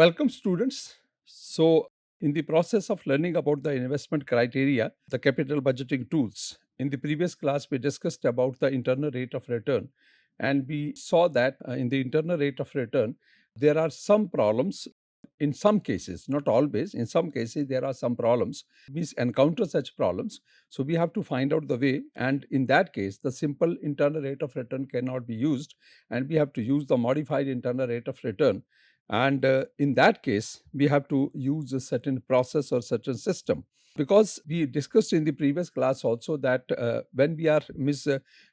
Welcome, students. In the process of learning about the investment criteria, the capital budgeting tools, in the previous class, we discussed about the internal rate of return. And we saw that in the internal rate of return, there are some problems. In some cases, not always, in some cases, there are some problems. We encounter such problems. So, we have to find out the way. And in that case, the simple internal rate of return cannot be used. And we have to use the modified internal rate of return, and in that case, we have to use a certain process or certain system. Because we discussed in the previous class also that when we are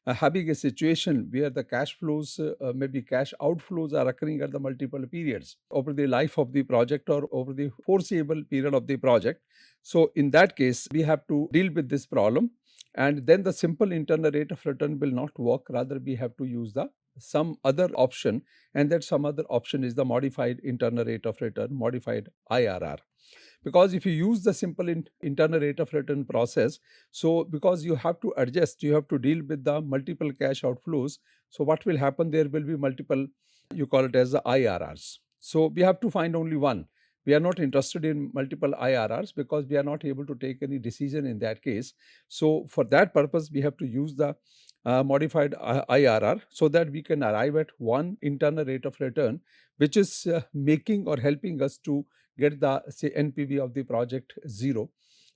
having a situation where the cash flows, maybe cash outflows are occurring at the multiple periods over the life of the project or over the foreseeable period of the project. So, in that case, we have to deal with this problem. And then the simple internal rate of return will not work. Rather, we have to use the some other option, and that some other option is the modified internal rate of return, modified IRR. Because if you use the simple internal rate of return process, so because you have to adjust, you have to deal with the multiple cash outflows. So what will happen, there will be multiple, you call it as the IRRs. So we have to find only one. We are not interested in multiple IRRs because we are not able to take any decision in that case. So for that purpose, we have to use the modified IRR, so that we can arrive at one internal rate of return, which is making or helping us to get the, say, NPV of the project zero.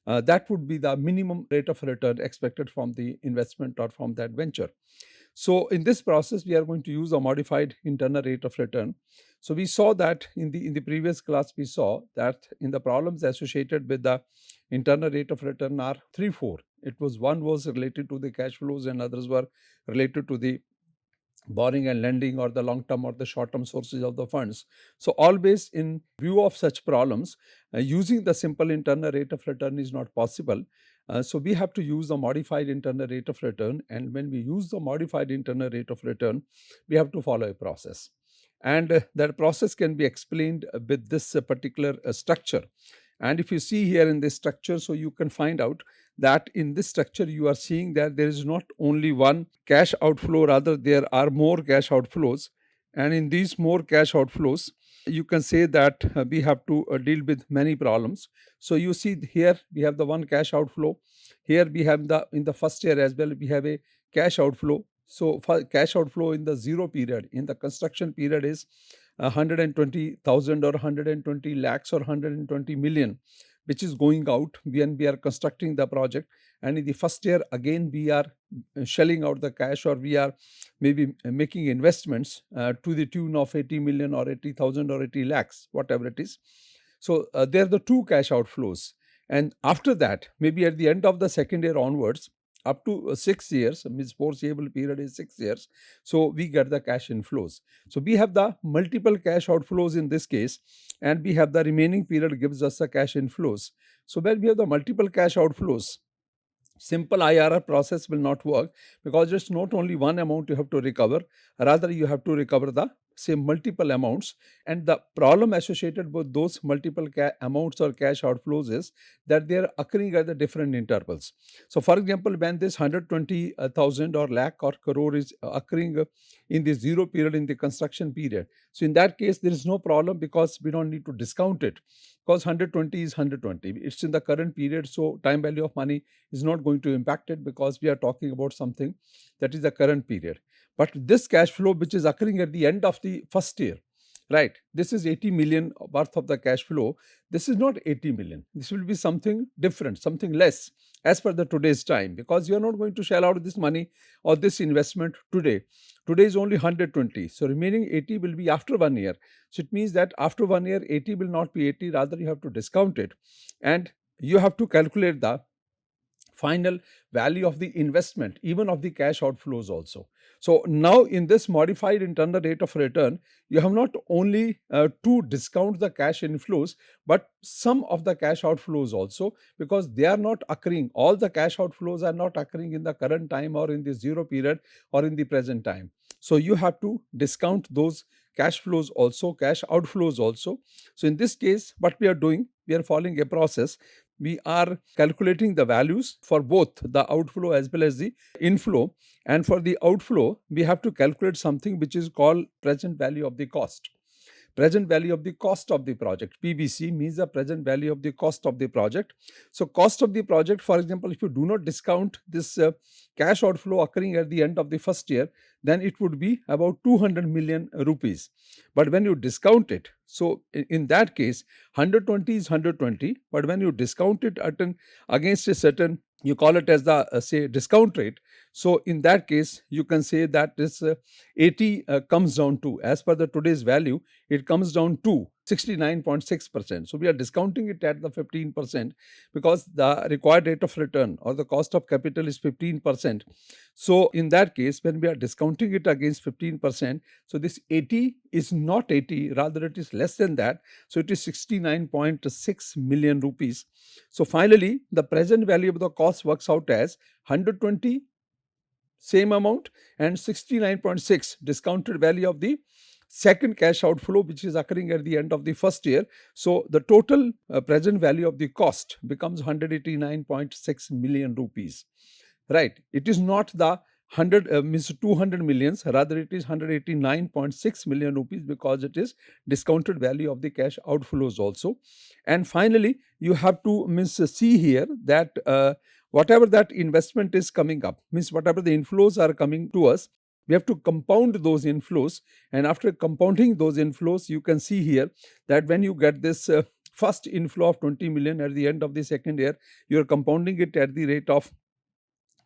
That would be the minimum rate of return expected from the investment or from that venture. So in this process, we are going to use a modified internal rate of return. So we saw that in the previous class, we saw that in the problems associated with the internal rate of return are three, four. It was one was related to the cash flows, and others were related to the borrowing and lending, or the long term or the short term sources of the funds. So always in view of such problems, using the simple internal rate of return is not possible. So we have to use the modified internal rate of return, and when we use the modified internal rate of return, we have to follow a process. And that process can be explained with this particular structure. And if you see here in this structure, so you can find out that in this structure you are seeing that there is not only one cash outflow, rather there are more cash outflows. And in these more cash outflows, you can say that we have to deal with many problems. So you see here we have the one cash outflow. Here we have the, in the first year as well, we have a cash outflow. So for cash outflow in the zero period, in the construction period, is 120,000 or 120 lakhs or 120 million, which is going out when we are constructing the project. And in the first year, again, we are shelling out the cash, or we are maybe making investments to the tune of 80 million or 80,000 or 80 lakhs, whatever it is. So there are the two cash outflows. And after that, maybe at the end of the second year onwards, up to 6 years, means foreseeable period is 6 years. So we get the cash inflows. So we have the multiple cash outflows in this case, and we have the remaining period gives us the cash inflows. So when we have the multiple cash outflows, simple IRR process will not work, because it's not only one amount you have to recover, rather you have to recover the same multiple amounts. And the problem associated with those multiple amounts or cash outflows is that they are occurring at the different intervals. So for example, when this 120,000 or lakh or crore is occurring in the zero period, in the construction period, so in that case there is no problem, because we don't need to discount it, because 120 is 120, it's in the current period. So time value of money is not going to impact it, because we are talking about something that is the current period. But this cash flow which is occurring at the end of the first year, right, this is 80 million worth of the cash flow. This is not 80 million. This will be something different, something less as per the today's time, because you are not going to shell out this money or this investment today. Today is only 120. So remaining 80 will be after 1 year. So it means that after 1 year, 80 will not be 80, rather you have to discount it. And you have to calculate the final value of the investment, even of the cash outflows also. So now in this modified internal rate of return, you have not only to discount the cash inflows, but some of the cash outflows also, because they are not occurring. All the cash outflows are not occurring in the current time or in the zero period or in the present time. So you have to discount those cash flows also, cash outflows also. So in this case, what we are doing, we are following a process. We are calculating the values for both the outflow as well as the inflow. And for the outflow, we have to calculate something which is called present value of the cost. present value of the cost of the project. PVC means the present value of the cost of the project. So cost of the project, for example, if you do not discount this cash outflow occurring at the end of the first year, then it would be about 200 million rupees. But when you discount it, so in that case 120 is 120, but when you discount it against a certain, you call it as the say discount rate, so in that case you can say that this 80 comes down to, as per the today's value, it comes down to 69.6%. So we are discounting it at the 15% because the required rate of return or the cost of capital is 15%. So in that case, when we are discounting it against 15%, so this 80 is not 80, rather it is less than that. So it is 69.6 million rupees. So finally, the present value of the cost works out as 120, same amount, and 69.6 discounted value of the second cash outflow which is occurring at the end of the first year. So the total present value of the cost becomes 189.6 million rupees. Right. It is not the 100 means 200 millions, rather it is 189.6 million rupees because it is discounted value of the cash outflows also. And finally, you have to see here that whatever that investment is coming up, means whatever the inflows are coming to us, we have to compound those inflows. And after compounding those inflows, you can see here that when you get this first inflow of 20 million at the end of the second year, you are compounding it at the rate of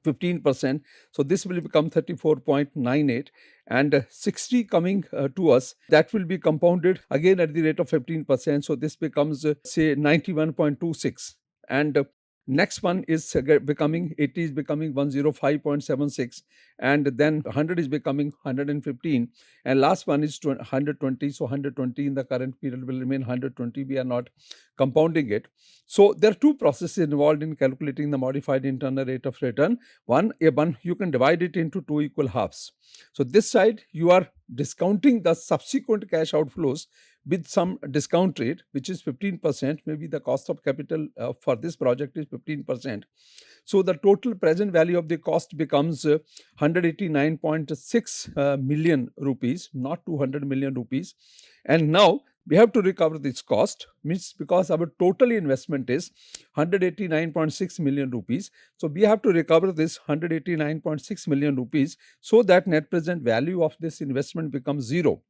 15%. So this will become 34.98, and 60 coming to us, that will be compounded again at the rate of 15%. So this becomes say 91.26, and next one is becoming 80 is becoming 105.76, and then 100 is becoming 115, and last one is 120. So 120 in the current period will remain 120. We are not compounding it. So there are two processes involved in calculating the modified internal rate of return. One, you can divide it into two equal halves. So this side you are discounting the subsequent cash outflows with some discount rate which is 15%. Maybe the cost of capital for this project is 15%. So the total present value of the cost becomes 189.6 million rupees, not 200 million rupees. And now we have to recover this cost, means because our total investment is 189.6 million rupees. So we have to recover this 189.6 million rupees so that net present value of this investment becomes zero.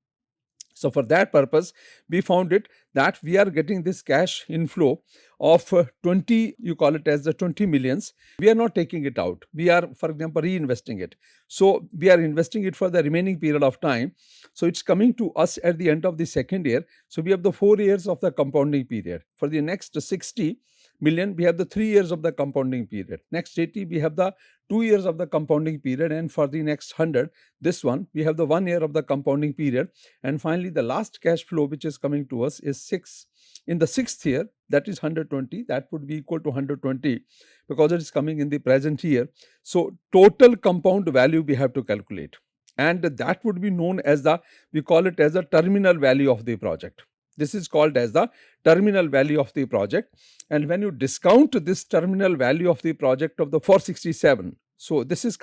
So for that purpose, we found it that we are getting this cash inflow of 20, you call it as the 20 millions. We are not taking it out. We are, for example, reinvesting it. So we are investing it for the remaining period of time. So it's coming to us at the end of the second year. So we have the 4 years of the compounding period. For the next 60 million, we have the 3 years of the compounding period. Next 80, we have the 2 years of the compounding period. And for the next 100, this one, we have the 1 year of the compounding period. And finally, the last cash flow which is coming to us is 6. In the sixth year, that is 120, that would be equal to 120 because it is coming in the present year. So total compound value we have to calculate. And that would be known as we call it as the terminal value of the project. This is called as the terminal value of the project. And when you discount this terminal value of the project of the 467, so this is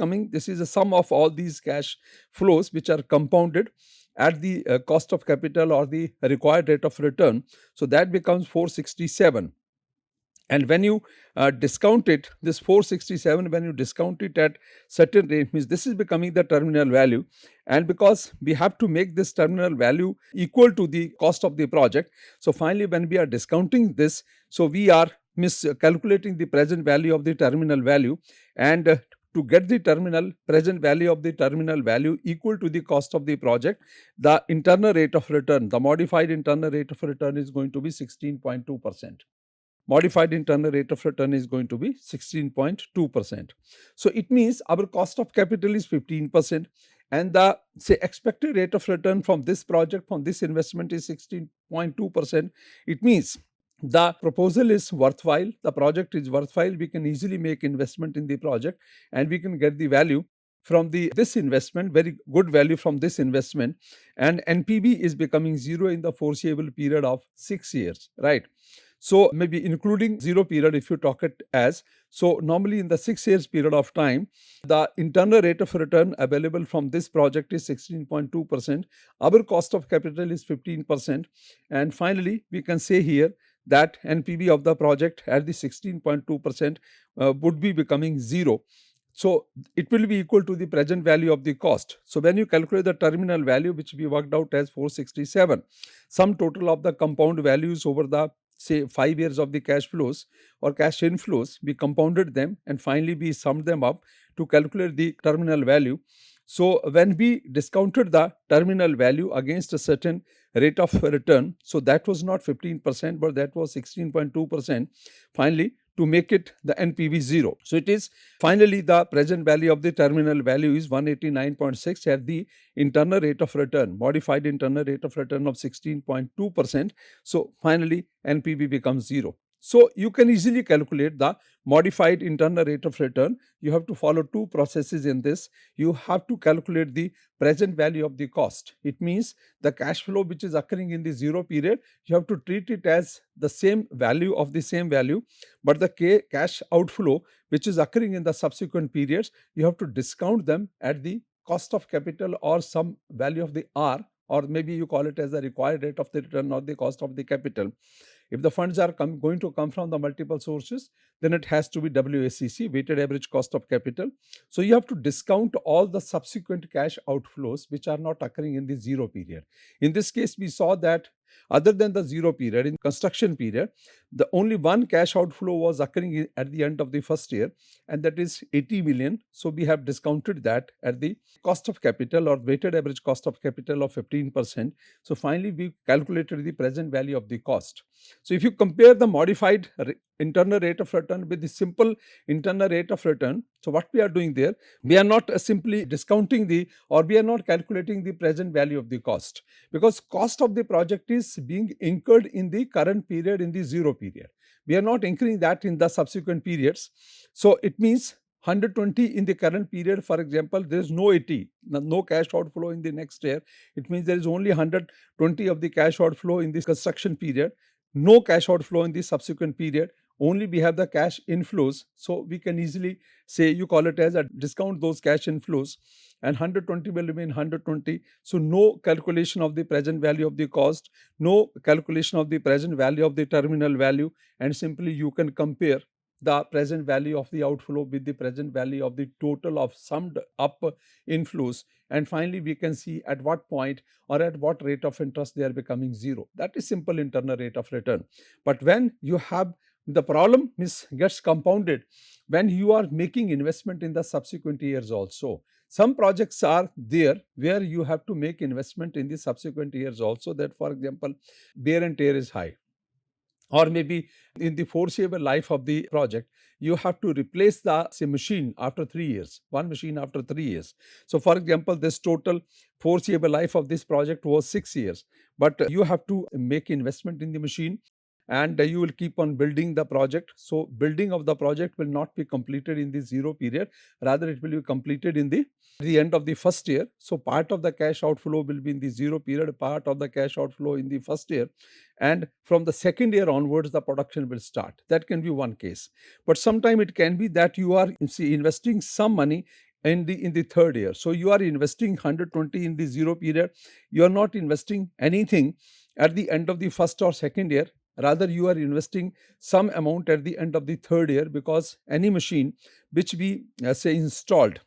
a sum of all these cash flows which are compounded at the cost of capital or the required rate of return. So that becomes 467. And when you discount it, this 467, when you discount it at certain rate, means this is becoming the terminal value. And because we have to make this terminal value equal to the cost of the project, so finally when we are discounting this, so we are miscalculating the present value of the terminal value, and to get the present value of the terminal value equal to the cost of the project, the internal rate of return, the modified internal rate of return is going to be 16.2%. Modified internal rate of return is going to be 16.2%. So it means our cost of capital is 15%, and the expected rate of return from this project, from this investment, is 16.2%. It means the proposal is worthwhile, the project is worthwhile, we can easily make investment in the project and we can get the value from this investment, very good value from this investment, and NPV is becoming zero in the foreseeable period of 6 years, right? So maybe including zero period, if you talk it as, so normally in the 6 years period of time, the internal rate of return available from this project is 16.2%. Our cost of capital is 15%. And finally, we can say here that NPV of the project at the 16.2% would be becoming zero. So it will be equal to the present value of the cost. So when you calculate the terminal value, which we worked out as 467, sum total of the compound values over the say 5 years of the cash flows or cash inflows, we compounded them and finally we summed them up to calculate the terminal value. So when we discounted the terminal value against a certain rate of return, so that was not 15%, but that was 16.2%. Finally, to make it the NPV 0. So it is finally the present value of the terminal value is 189.6 at the internal rate of return, modified internal rate of return of 16.2%. So finally NPV becomes 0. So you can easily calculate the modified internal rate of return. You have to follow two processes in this. You have to calculate the present value of the cost. It means the cash flow which is occurring in the zero period, you have to treat it as the same value of the same value, but the cash outflow which is occurring in the subsequent periods, you have to discount them at the cost of capital or some value of the R, or maybe you call it as the required rate of the return or the cost of the capital. If the funds are going to come from the multiple sources, then it has to be WACC, weighted average cost of capital. So you have to discount all the subsequent cash outflows which are not occurring in the zero period. In this case, we saw that other than the zero period, in construction period, the only one cash outflow was occurring at the end of the first year, and that is 80 million. So we have discounted that at the cost of capital or weighted average cost of capital of 15%. So finally, we calculated the present value of the cost. So if you compare the modified internal rate of return with the simple internal rate of return, so what we are doing there, we are not simply discounting the, or we are not calculating the present value of the cost, because cost of the project is being incurred in the current period, in the zero period. We are not incurring that in the subsequent periods. So it means 120 in the current period, for example, there is no 80, no cash outflow in the next year. It means there is only 120 of the cash outflow in this construction period, no cash outflow in the subsequent period, only we have the cash inflows. So we can easily say, you call it as a discount those cash inflows, and 120 will remain 120. So no calculation of the present value of the cost, no calculation of the present value of the terminal value, and simply you can compare the present value of the outflow with the present value of the total of summed up inflows, and finally we can see at what point or at what rate of interest they are becoming zero. That is simple internal rate of return. But when you have the problem gets compounded when you are making investment in the subsequent years also. Some projects are there where you have to make investment in the subsequent years also, that for example wear and tear is high, or maybe in the foreseeable life of the project you have to replace the say machine after 3 years, one machine after 3 years. So for example, this total foreseeable life of this project was 6 years, but you have to make investment in the machine, and you will keep on building the project. So building of the project will not be completed in the zero period, rather it will be completed in the end of the first year. So part of the cash outflow will be in the zero period, part of the cash outflow in the first year, and from the second year onwards the production will start. That can be one case. But sometime it can be that you are investing some money in the third year. So you are investing 120 in the zero period, you are not investing anything at the end of the first or second year, rather you are investing some amount at the end of the third year, because any machine which we say installed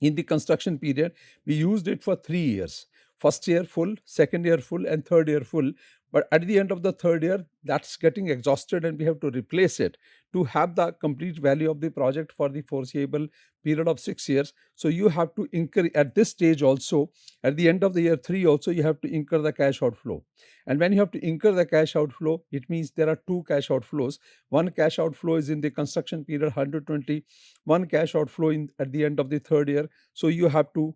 in the construction period, we used it for 3 years. First year full, second year full, and third year full. But at the end of the third year, that's getting exhausted and we have to replace it to have the complete value of the project for the foreseeable period of 6 years. So you have to incur at this stage also, at the end of the year 3 also, you have to incur the cash outflow. And when you have to incur the cash outflow, it means there are two cash outflows. One cash outflow is in the construction period 120, one cash outflow at the end of the third year. So you have to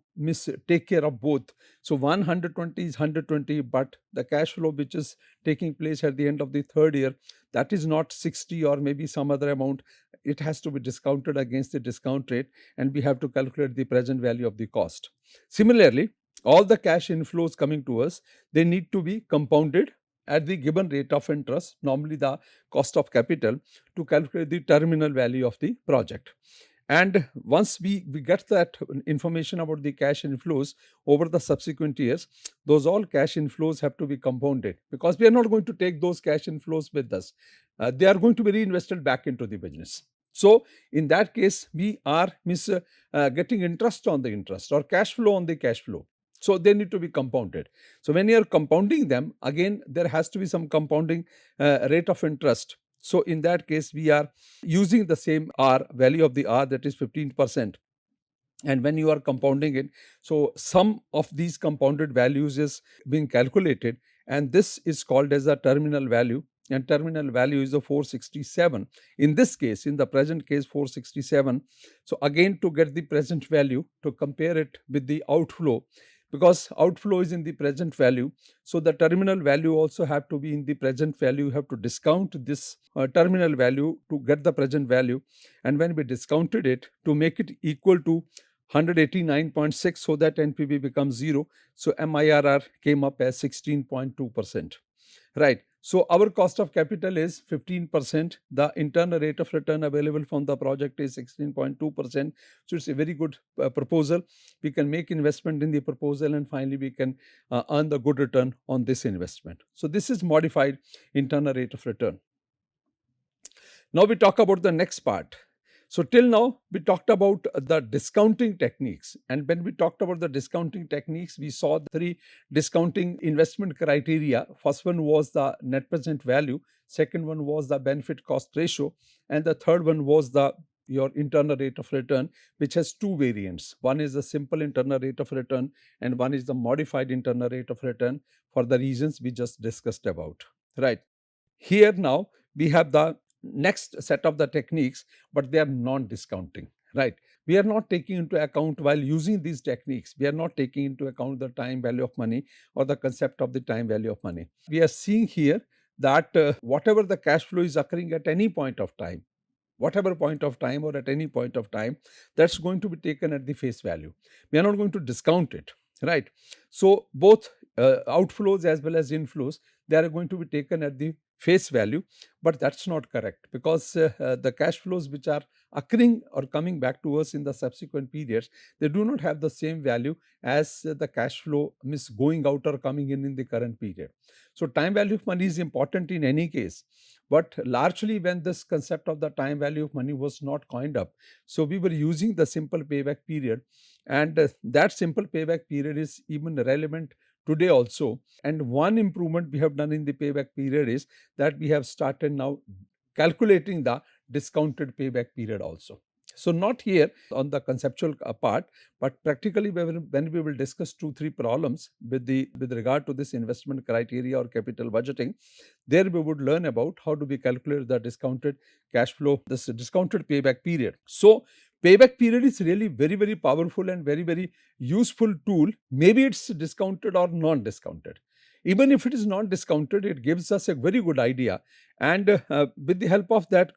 take care of both. So 120 is 120, but the cash flow which is taking place at the end of the third year, that is not 60 or maybe some other amount. It has to be discounted against the discount rate, and we have to calculate the present value of the cost. Similarly, all the cash inflows coming to us, they need to be compounded at the given rate of interest, normally the cost of capital, to calculate the terminal value of the project. And once we get that information about the cash inflows over the subsequent years, those all cash inflows have to be compounded, because we are not going to take those cash inflows with us. They are going to be reinvested back into the business. So in that case, we are getting interest on the interest, or cash flow on the cash flow. So they need to be compounded. So when you are compounding them, again, there has to be some compounding rate of interest. So in that case, we are using the same R, value of the R, that is 15%. And when you are compounding it, so sum of these compounded values is being calculated, and this is called as a terminal value, and terminal value is the 467. In this case, in the present case, 467. So again, to get the present value, to compare it with the outflow, because outflow is in the present value, so the terminal value also have to be in the present value. You have to discount this terminal value to get the present value, and when we discounted it, to make it equal to 189.6, so that NPV becomes 0. So MIRR came up as 16.2%. Right. So our cost of capital is 15%. The internal rate of return available from the project is 16.2%. So it's a very good proposal. We can make investment in the proposal, and finally we can earn the good return on this investment. So this is modified internal rate of return. Now we talk about the next part. So till now, we talked about the discounting techniques. And when we talked about the discounting techniques, we saw the three discounting investment criteria. First one was the net present value. Second one was the benefit cost ratio. And the third one was your internal rate of return, which has two variants. One is the simple internal rate of return, and one is the modified internal rate of return, for the reasons we just discussed about. Right. Here now we have the next set of the techniques, but they are non-discounting, right? We are not taking into account, while using these techniques, we are not taking into account the time value of money or the concept of the time value of money. We are seeing here that whatever the cash flow is occurring at any point of time, whatever point of time or at any point of time, that's going to be taken at the face value. We are not going to discount it, right? So both outflows as well as inflows, they are going to be taken at the face value, but that's not correct, because the cash flows which are occurring or coming back to us in the subsequent periods, they do not have the same value as the cash flow means going out or coming in the current period. So time value of money is important in any case, but largely when this concept of the time value of money was not coined up, so we were using the simple payback period, and that simple payback period is even relevant today also. And one improvement we have done in the payback period is that we have started now calculating the discounted payback period also. So not here on the conceptual part, but practically when we will discuss 2-3 problems with regard to this investment criteria or capital budgeting, there we would learn about how do we calculate the discounted cash flow, this discounted payback period. So payback period is really very, very powerful and very, very useful tool. Maybe it's discounted or non-discounted. Even if it is non-discounted, it gives us a very good idea. And with the help of that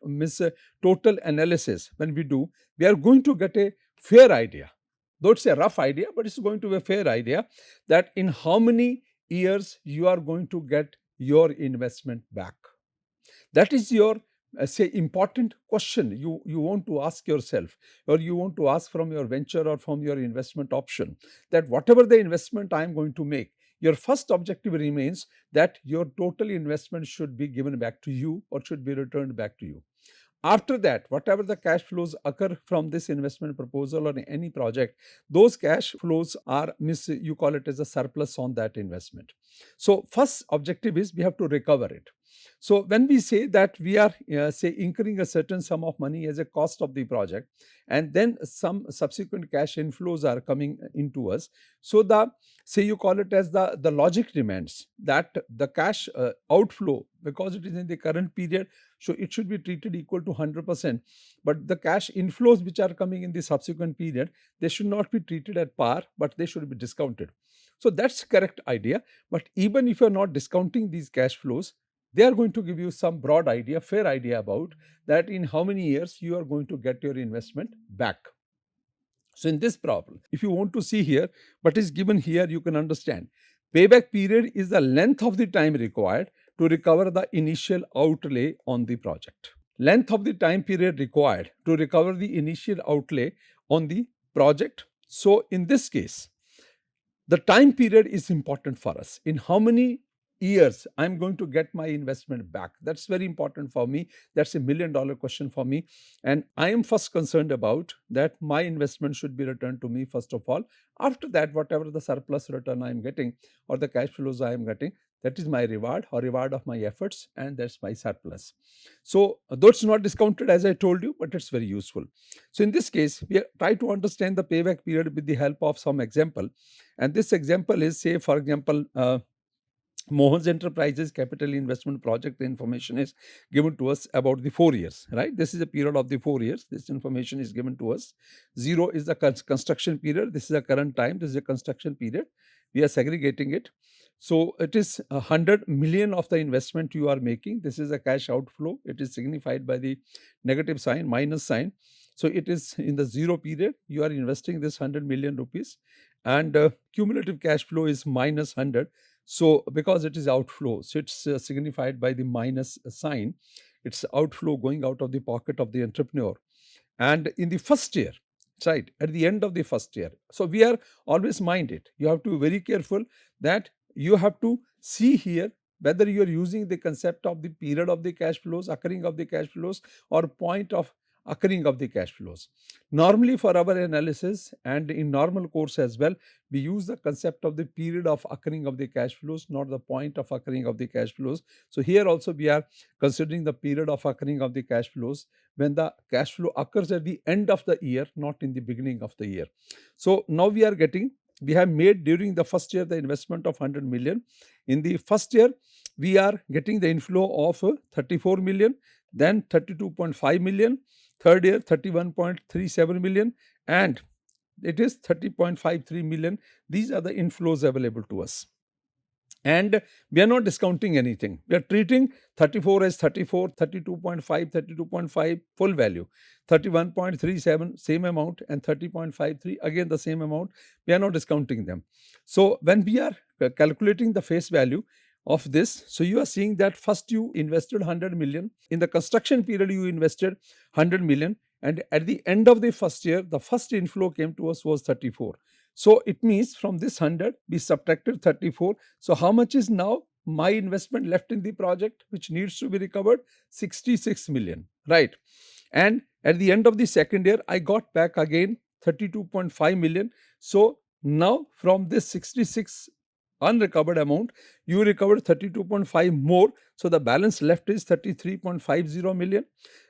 total analysis, when we do, we are going to get a fair idea. Though it's a rough idea, but it's going to be a fair idea that in how many years you are going to get your investment back. That is your say important question you want to ask yourself, or you want to ask from your venture or from your investment option, that whatever the investment I am going to make, your first objective remains that your total investment should be given back to you or should be returned back to you. After that, whatever the cash flows occur from this investment proposal or any project, those cash flows are, you call it as a surplus on that investment. So first objective is we have to recover it. So when we say that we are say incurring a certain sum of money as a cost of the project, and then some subsequent cash inflows are coming into us, so the say you call it as the logic demands that the cash outflow, because it is in the current period, so it should be treated equal to 100%. But the cash inflows which are coming in the subsequent period, they should not be treated at par, but they should be discounted. So that's correct idea. But even if you're not discounting these cash flows, they are going to give you some broad idea, fair idea about that in how many years you are going to get your investment back. So in this problem, if you want to see here what is given here, you can understand Payback period is the length of the time required to recover the initial outlay on the project. Length of the time period required to recover the initial outlay on the project. So, in this case, the time period is important for us. In how many years I'm going to get my investment back? That's very important for me. That's $1 million question for me. And I am first concerned about that my investment should be returned to me first of all. After that, whatever the surplus return I am getting or the cash flows I am getting, that is my reward or reward of my efforts, and that's my surplus. So, though it's not discounted as I told you, but it's very useful. So, in this case, we try to understand the payback period with the help of some example. And this example is, say, for example, Mohan's Enterprises Capital Investment Project information is given to us about the 4 years, right? This is a period of the 4 years. This information is given to us. 0 is the construction period. This is the current time. This is a construction period. We are segregating it. So it is 100 million of the investment you are making. This is a cash outflow. It is signified by the negative sign, minus sign. So it is in the 0 period. You are investing this 100 million rupees, and cumulative cash flow is minus 100. So, because it is outflow, so it's signified by the minus sign. It's outflow going out of the pocket of the entrepreneur. And in the first year, right, at the end of the first year, so we are always minded. You have to be very careful that you have to see here whether you are using the concept of the period of the cash flows, occurring of the cash flows, or point of occurring of the cash flows. Normally, for our analysis and in normal course as well, we use the concept of the period of occurring of the cash flows, not the point of occurring of the cash flows. So here also we are considering the period of occurring of the cash flows when the cash flow occurs at the end of the year, not in the beginning of the year. So now we have made during the first year the investment of 100 million. In the first year, we are getting the inflow of 34 million, then 32.5 million, third year 31.37 million, and it is 30.53 million. These are the inflows available to us. And we are not discounting anything. We are treating 34 as 34, 32.5, 32.5 full value, 31.37 same amount, and 30.53 again the same amount. We are not discounting them. So when we are calculating the face value of this, so you are seeing that first you invested 100 million. In the construction period, you invested 100 million. And at the end of the first year, the first inflow came to us was 34. So it means from this 100, we subtracted 34. So how much is now my investment left in the project, which needs to be recovered? 66 million, right? And at the end of the second year, I got back again 32.5 million. So now from this 66 unrecovered amount, you recovered 32.5 more. So the balance left is 33.50 million.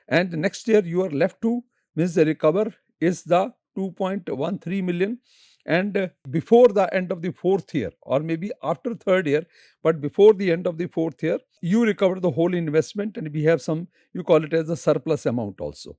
And next year you are left to, means the recover is the 2.13 million. And before the end of the fourth year, or maybe after third year, but before the end of the fourth year, you recover the whole investment, and we have some, you call it as a surplus amount also.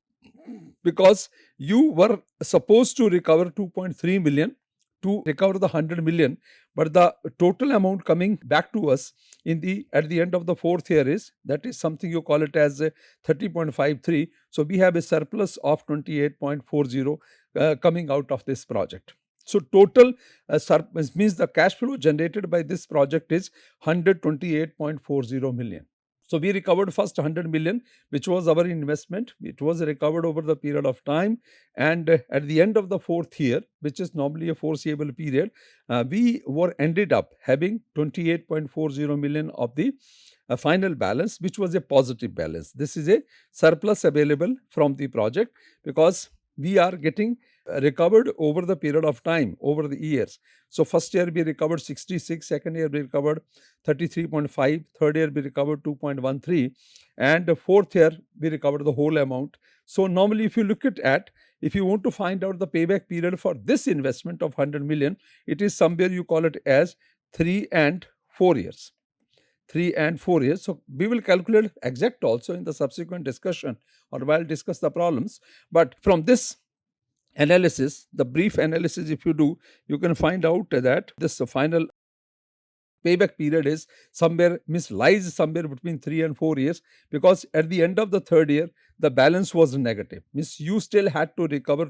Because you were supposed to recover 2.3 million to recover the 100 million, but the total amount coming back to us at the end of the fourth year is, that is something you call it as 30.53. So we have a surplus of 28.40 coming out of this project. So total surplus means the cash flow generated by this project is 128.40 million. So we recovered first 100 million, which was our investment. It was recovered over the period of time. And at the end of the fourth year, which is normally a foreseeable period, we ended up having 28.40 million of the final balance, which was a positive balance. This is a surplus available from the project, because we are getting recovered over the period of time, over the years. So first year we recovered 66, second year we recovered 33.5, third year we recovered 2.13, and fourth year we recovered the whole amount. So normally if you look at, if you want to find out the payback period for this investment of 100 million, it is somewhere you call it as 3 and 4 years. 3 and 4 years. So we will calculate exact also in the subsequent discussion, or while discuss the problems. But from this analysis, the brief analysis if you do, you can find out that this final payback period is lies somewhere between 3 and 4 years, because at the end of the third year, the balance was negative. Means you still had to recover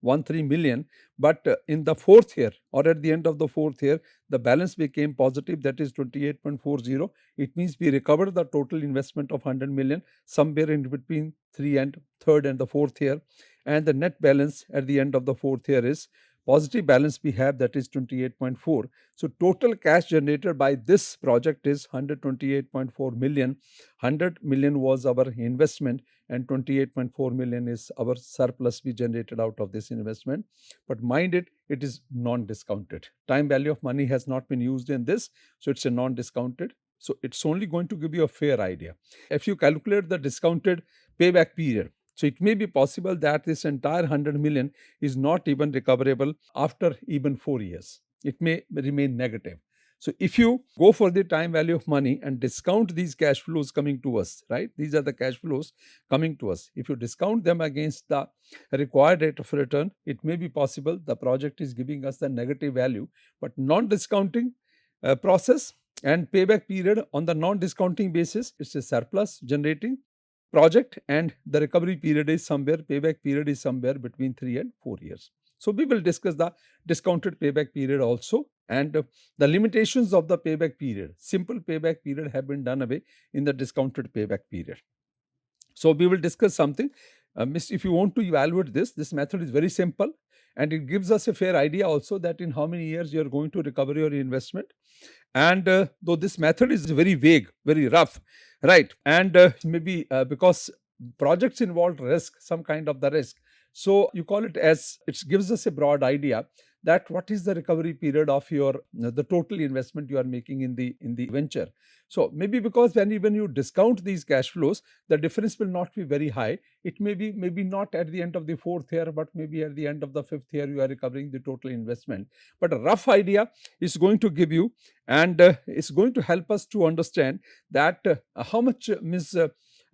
13 million, but in the fourth year or at the end of the fourth year, the balance became positive, that is 28.40. It means we recovered the total investment of 100 million somewhere in between three and third and the fourth year, and the net balance at the end of the fourth year is positive balance we have, that is 28.4. So total cash generated by this project is 128.4 million. 100 million was our investment and 28.4 million is our surplus we generated out of this investment. But mind it, it is non-discounted. Time value of money has not been used in this, so it's a non-discounted. So it's only going to give you a fair idea. If you calculate the discounted payback period, so it may be possible that this entire 100 million is not even recoverable after even 4 years. It may remain negative. So if you go for the time value of money and discount these cash flows coming to us, right? These are the cash flows coming to us. If you discount them against the required rate of return, it may be possible the project is giving us the negative value, but non-discounting process and payback period on the non-discounting basis, it's a surplus generating project, and the recovery period is somewhere, payback period is somewhere between 3 and 4 years. So we will discuss the discounted payback period also, and the limitations of the payback period. Simple payback period have been done away in the discounted payback period. So we will discuss something. If you want to evaluate this method is very simple, and it gives us a fair idea also that in how many years you are going to recover your investment. And though this method is very vague, very rough, right? And maybe because projects involve risk, some kind of the risk. So you call it as, it gives us a broad idea that what is the recovery period of your the total investment you are making in the venture. So maybe because when even you discount these cash flows, the difference will not be very high. It may be maybe not at the end of the fourth year, but maybe at the end of the fifth year you are recovering the total investment. But a rough idea is going to give you, and it's going to help us to understand that how much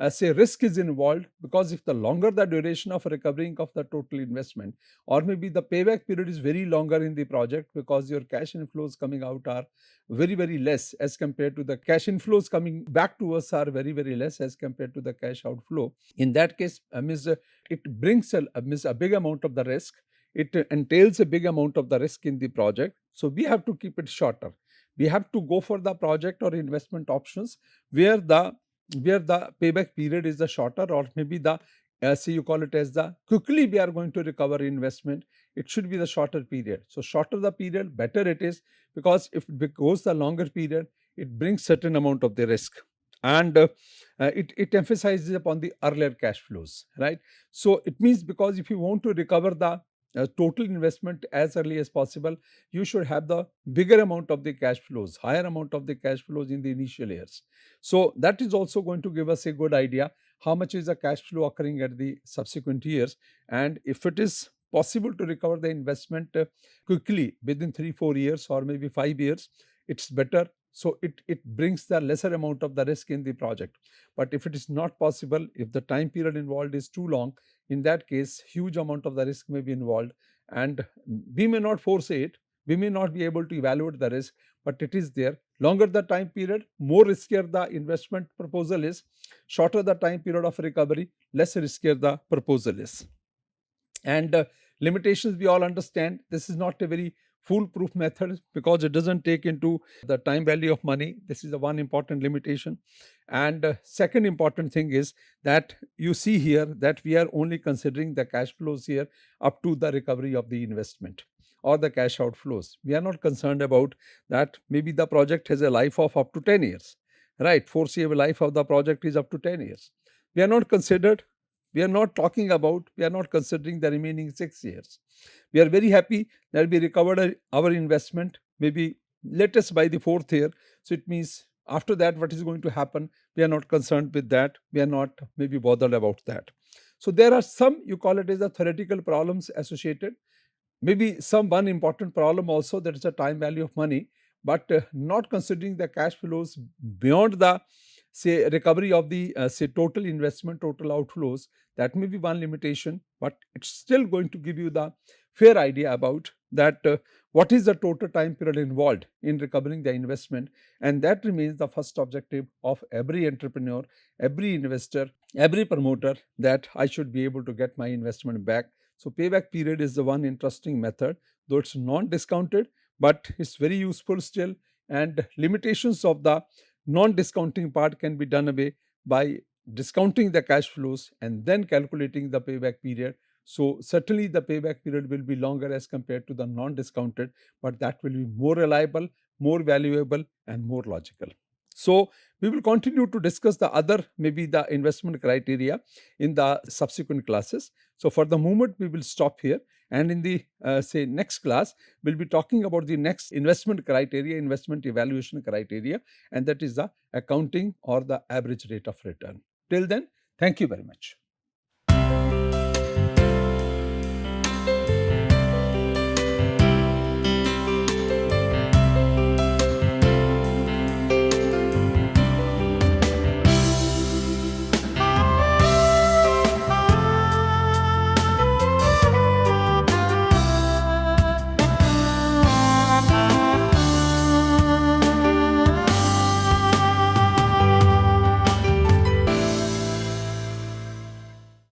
say risk is involved, because if the longer the duration of recovering of the total investment, or maybe the payback period is very longer in the project because your cash inflows coming out are very less as compared to the cash inflows coming back to us are very less as compared to the cash outflow. In that case, it brings a big amount of the risk. It entails a big amount of the risk in the project. So we have to keep it shorter. We have to go for the project or investment options where the payback period is the shorter, or maybe the say you call it as the quickly we are going to recover investment. It should be the shorter period. So shorter the period, better it is, because if it goes the longer period, it brings certain amount of the risk, and it emphasizes upon the earlier cash flows, right? So it means, because if you want to recover the total investment as early as possible, you should have the bigger amount of the cash flows, higher amount of the cash flows in the initial years. So that is also going to give us a good idea how much is the cash flow occurring at the subsequent years, and if it is possible to recover the investment quickly within 3-4 years or maybe 5 years, it's better. So it brings the lesser amount of the risk in the project. But if it is not possible, if the time period involved is too long, in that case huge amount of the risk may be involved, and we may not foresee it, we may not be able to evaluate the risk, but it is there. Longer the time period, more riskier the investment proposal is. Shorter the time period of recovery, less riskier the proposal is. And limitations we all understand. This is not a very foolproof method because it doesn't take into the time value of money. This is the one important limitation. And second important thing is that you see here that we are only considering the cash flows here up to the recovery of the investment or the cash outflows. We are not concerned about that. Maybe the project has a life of up to 10 years, right? Foreseeable life of the project is up to 10 years. We are not considered we are not talking about, we are not considering the remaining 6 years. We are very happy that we recovered our investment, maybe latest by the fourth year. So it means after that, what is going to happen? We are not concerned with that. We are not maybe bothered about that. So there are some, you call it as the theoretical problems associated. Maybe some one important problem also, that is the time value of money, but not considering the cash flows beyond the say recovery of the say total investment, total outflows. That may be one limitation, but it's still going to give you the fair idea about that what is the total time period involved in recovering the investment, and that remains the first objective of every entrepreneur, every investor, every promoter, that I should be able to get my investment back. So payback period is the one interesting method, though it's non-discounted, but it's very useful still, and limitations of the non-discounting part can be done away by discounting the cash flows and then calculating the payback period. So certainly the payback period will be longer as compared to the non-discounted, but that will be more reliable, more valuable, and more logical. So we will continue to discuss the other, maybe the investment criteria in the subsequent classes. So for the moment, we will stop here. And in the say next class, we'll be talking about the next investment criteria, investment evaluation criteria, and that is the accounting or the average rate of return. Till then, thank you very much.